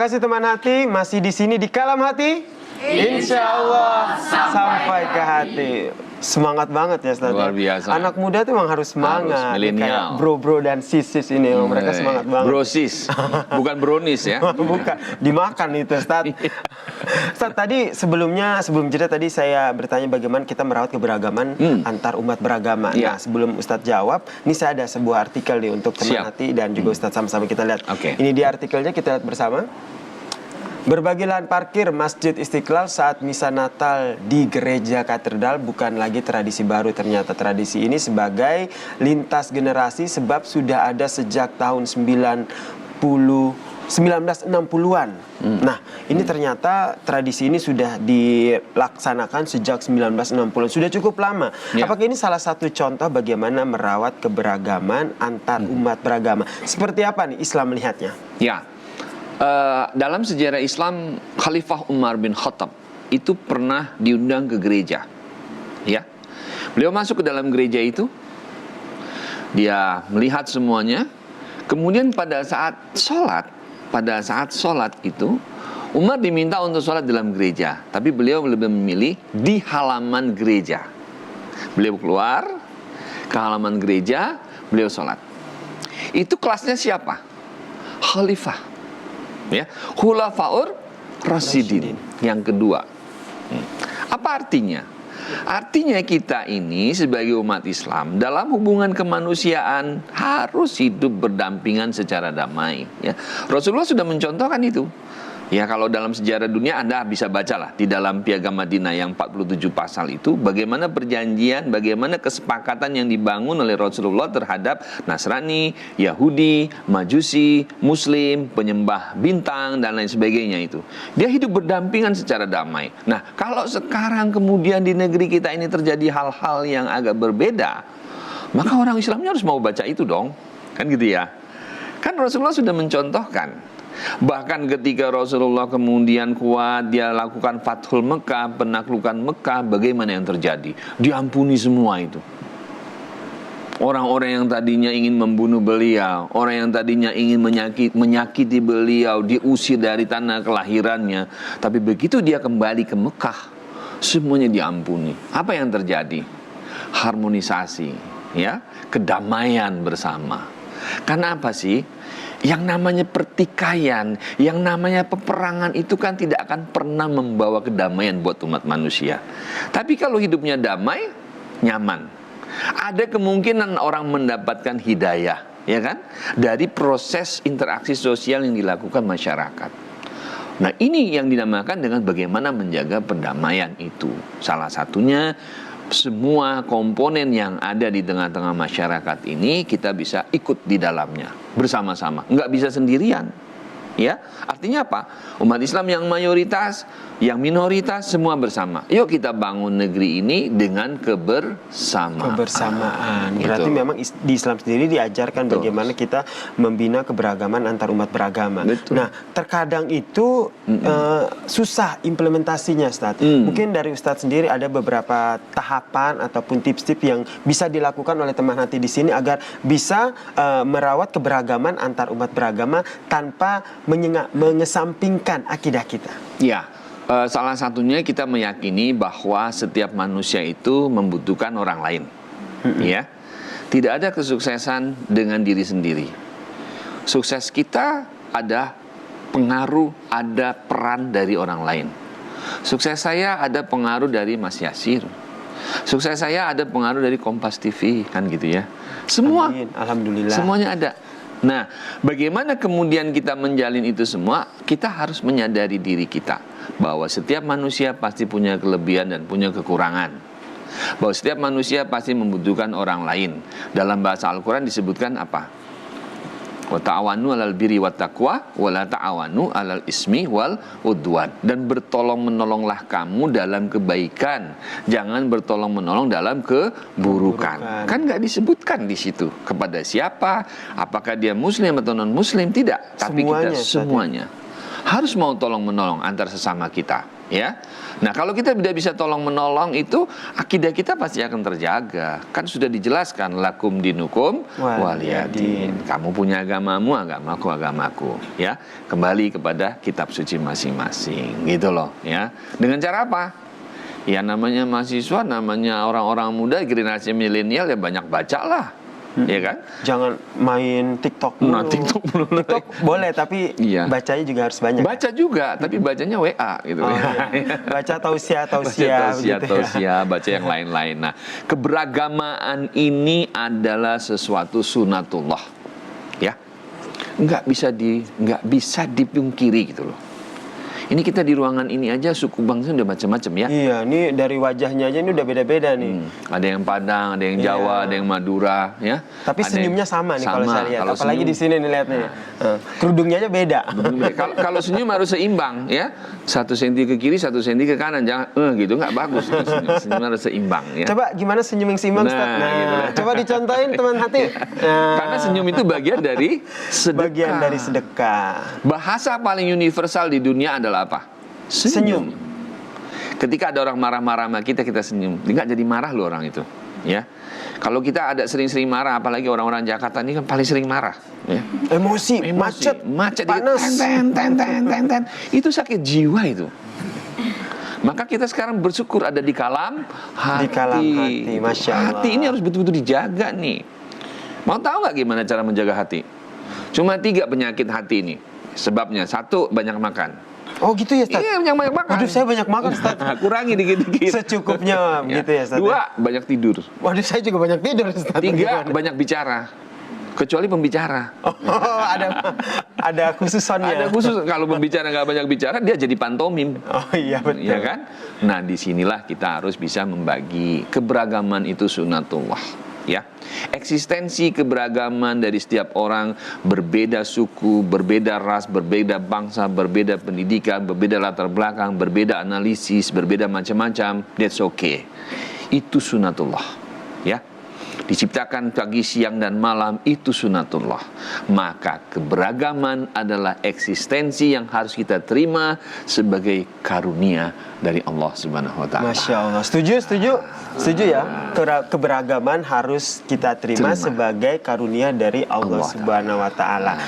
kasih teman hati, masih di sini di Kalam Hati. Insya Allah sampai ke hati. Semangat banget ya Ustaz. Luar biasa. Anak muda tuh emang harus semangat. milenial. Kayak bro-bro dan sis-sis ini mereka semangat banget. Brosis, bukan brownies ya. Bukan, dimakan itu Ustaz. Ustaz, tadi sebelum jeda tadi saya bertanya bagaimana kita merawat keberagaman antar umat beragama. Nah, sebelum Ustaz jawab, ini saya ada sebuah artikel nih untuk teman hati dan juga Ustaz, sama-sama kita lihat. Ini dia artikelnya, kita lihat bersama. Berbagi lahan parkir Masjid Istiqlal saat misa Natal di gereja katedral bukan lagi tradisi baru. Ternyata tradisi ini sebagai lintas generasi sebab sudah ada sejak tahun 1960-an. Nah, ini ternyata tradisi ini sudah dilaksanakan sejak 1960-an. Sudah cukup lama. Apakah ini salah satu contoh bagaimana merawat keberagaman antar umat beragama? Seperti apa nih Islam melihatnya? Ya. Dalam sejarah Islam, Khalifah Umar bin Khattab itu pernah diundang ke gereja. Ya, beliau masuk ke dalam gereja itu, dia melihat semuanya. Kemudian pada saat sholat itu, Umar diminta untuk sholat dalam gereja, tapi beliau lebih memilih di halaman gereja. Beliau keluar ke halaman gereja, beliau sholat. Itu kelasnya siapa? Khalifah. Ya, Khulafaur Rasyidin yang kedua. Apa artinya? Artinya kita ini sebagai umat Islam dalam hubungan kemanusiaan harus hidup berdampingan secara damai. Ya, Rasulullah sudah mencontohkan itu. Ya, kalau dalam sejarah dunia Anda bisa bacalah di dalam Piagam Madinah yang 47 pasal itu bagaimana perjanjian, bagaimana kesepakatan yang dibangun oleh Rasulullah terhadap Nasrani, Yahudi, Majusi, Muslim, penyembah bintang dan lain sebagainya itu. Dia hidup berdampingan secara damai. Nah, kalau sekarang kemudian di negeri kita ini terjadi hal-hal yang agak berbeda, maka orang Islamnya harus mau baca itu dong. Kan gitu ya. Kan Rasulullah sudah mencontohkan. Bahkan ketika Rasulullah kemudian kuat, dia lakukan Fathul Mekah, penaklukan Mekah, bagaimana yang terjadi? Diampuni semua itu. Orang-orang yang tadinya ingin membunuh beliau, orang yang tadinya ingin menyakiti beliau, diusir dari tanah kelahirannya. Tapi begitu dia kembali ke Mekah, semuanya diampuni. Apa yang terjadi? Harmonisasi, ya, kedamaian bersama. Karena apa sih? Yang namanya pertikaian, yang namanya peperangan itu kan tidak akan pernah membawa kedamaian buat umat manusia. Tapi kalau hidupnya damai, nyaman. Ada kemungkinan orang mendapatkan hidayah, ya kan? Dari proses interaksi sosial yang dilakukan masyarakat. Nah, ini yang dinamakan dengan bagaimana menjaga perdamaian itu. Salah satunya semua komponen yang ada di tengah-tengah masyarakat ini kita bisa ikut di dalamnya bersama-sama, nggak bisa sendirian. Ya, artinya apa? Umat Islam yang mayoritas, yang minoritas, semua bersama. Yuk kita bangun negeri ini dengan kebersamaan. Berarti memang di Islam sendiri diajarkan bagaimana kita membina keberagaman antar umat beragama. Nah, terkadang itu susah implementasinya, Ustaz. Mungkin dari Ustaz sendiri ada beberapa tahapan ataupun tips-tips yang bisa dilakukan oleh teman hati di sini agar bisa merawat keberagaman antar umat beragama tanpa mengesampingkan akidah kita. Ya, salah satunya kita meyakini bahwa setiap manusia itu membutuhkan orang lain. Ya, tidak ada kesuksesan dengan diri sendiri. Sukses kita ada pengaruh, ada peran dari orang lain. Sukses saya ada pengaruh dari Mas Yasir. Sukses saya ada pengaruh dari Kompas TV, kan gitu ya. Semua, amin. Alhamdulillah. Semuanya ada. Nah, bagaimana kemudian kita menjalin itu semua? Kita harus menyadari diri kita bahwa setiap manusia pasti punya kelebihan dan punya kekurangan. Bahwa setiap manusia pasti membutuhkan orang lain. Dalam bahasa Al-Quran disebutkan apa? Wa ta'awanu 'alal birri wat taqwa wa la ta'awanu 'alal ismi wal udwan. Dan bertolong-menolonglah kamu dalam kebaikan, jangan bertolong-menolong dalam keburukan. Kan nggak disebutkan di situ kepada siapa, apakah dia muslim atau non muslim, tidak. Tapi kita semuanya harus mau tolong-menolong antar sesama kita. ya. Nah, kalau kita tidak bisa tolong menolong, itu akidah kita pasti akan terjaga. Kan sudah dijelaskan, lakum dinukum waliyadin. Kamu punya agamamu, agamaku, ya. Kembali kepada kitab suci masing-masing, gitu loh, ya. Dengan cara apa? Ya namanya mahasiswa, namanya orang-orang muda, generasi milenial, ya banyak bacalah. Ya kan? Jangan main TikTok dulu. Nah, TikTok dulu. TikTok boleh, tapi iya, bacanya juga harus banyak. Baca juga, tapi bacanya WA gitu. Oh, iya. Baca tausiah gitu ya. Baca yang lain-lain. Nah, keberagamaan ini adalah sesuatu sunatullah. Ya. Nggak bisa dipungkiri gitu loh. Ini kita di ruangan ini aja suku bangsa udah macam-macam ya. Iya, ini dari wajahnya aja ini udah beda-beda nih. Ada yang Padang, ada yang Jawa, ada yang Madura, ya. Tapi ada senyumnya sama nih kalau saya lihat. Kalau Apalagi senyum, di sini nih lihatnya. Kerudungnya aja beda. Kalau senyum harus seimbang, ya. 1 senti ke kiri, 1 senti ke kanan, jangan gitu, nggak bagus. Senyum harus seimbang, ya. Coba gimana senyum yang seimbang, Ustaz? Gitu. Coba dicontohin teman hati. Karena senyum itu bagian dari sedekah. Bagian dari sedekah. Bahasa paling universal di dunia adalah apa? Senyum. Ketika ada orang marah-marah sama kita senyum. Nggak jadi marah loh orang itu, ya. Kalau kita ada sering-sering marah, apalagi orang-orang Jakarta ini kan paling sering marah, ya. Emosi, macet, panas, ten. Itu sakit jiwa itu. Maka kita sekarang bersyukur ada di kalam hati. Di kalam hati, Masya Allah. Hati ini harus betul-betul dijaga nih. Mau tahu nggak gimana cara menjaga hati? Cuma 3 penyakit hati ini. Sebabnya, 1, banyak makan. Oh gitu ya, Ustaz? Iya, banyak makan. Waduh, saya banyak makan, Ustaz. Kurangi dikit-dikit. Secukupnya gitu ya, Ustaz. 2, banyak tidur. Waduh, saya juga banyak tidur, Ustaz. 3, banyak bicara. Kecuali pembicara. Oh, ada khususannya. Ada khusus. Kalau pembicara nggak banyak bicara, dia jadi pantomim. Oh iya, betul. Ya kan? Nah, disinilah kita harus bisa membagi. Keberagaman itu sunatullah. Ya, eksistensi keberagaman dari setiap orang, berbeda suku, berbeda ras, berbeda bangsa, berbeda pendidikan, berbeda latar belakang, berbeda analisis, berbeda macam-macam, that's okay. Itu sunatullah, ya. Diciptakan pagi, siang, dan malam, itu sunatullah. Maka keberagaman adalah eksistensi yang harus kita terima sebagai karunia dari Allah Subhanahu wa Ta'ala. Masya Allah. Setuju ya. Keberagaman harus kita terima sebagai karunia dari Allah Subhanahu wa Ta'ala.